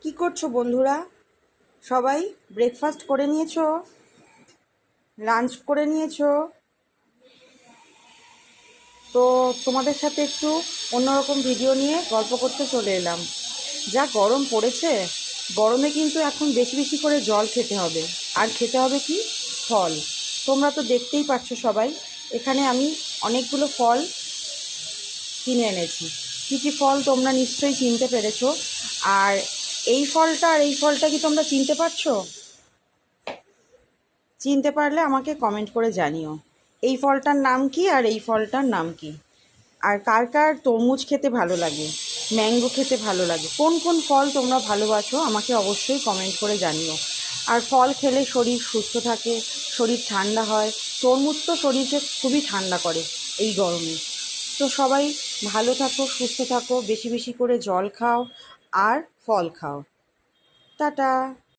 কি করছো বন্ধুরা? সবাই ব্রেকফাস্ট করে নিয়েছো? লাঞ্চ করে নিয়েছো? তো তোমাদের সাথে একটু অন্যরকম ভিডিও নিয়ে গল্প করতে চলে এলাম। যা গরম পড়েছে, গরমে কিন্তু এখন বেশি বেশি করে জল খেতে হবে। আর খেতে হবে কি? ফল। তোমরা তো দেখতেই পাচ্ছ সবাই, এখানে আমি অনেকগুলো ফল কিনে এনেছি। কী কী ফল তোমরা নিশ্চয়ই চিনতে পেরেছো। আর এই ফলটা আর এই ফলটা কি তোমরা চিনতে পারছো? চিনতে পারলে আমাকে কমেন্ট করে জানিও এই ফলটার নাম কি আর এই ফলটার নাম কি। আর কার কার তরমুজ খেতে ভালো লাগে, ম্যাঙ্গো খেতে ভালো লাগে, কোন কোন ফল তোমরা ভালোবাসো আমাকে অবশ্যই কমেন্ট করে জানিও। আর ফল খেলে শরীর সুস্থ থাকে, শরীর ঠান্ডা হয়। তরমুজ তো শরীরকে খুবই ঠান্ডা করে এই গরমে। তো সবাই ভালো থাকো, সুস্থ থাকো, বেশি বেশি করে জল খাও আর ফল খাও। টাটা।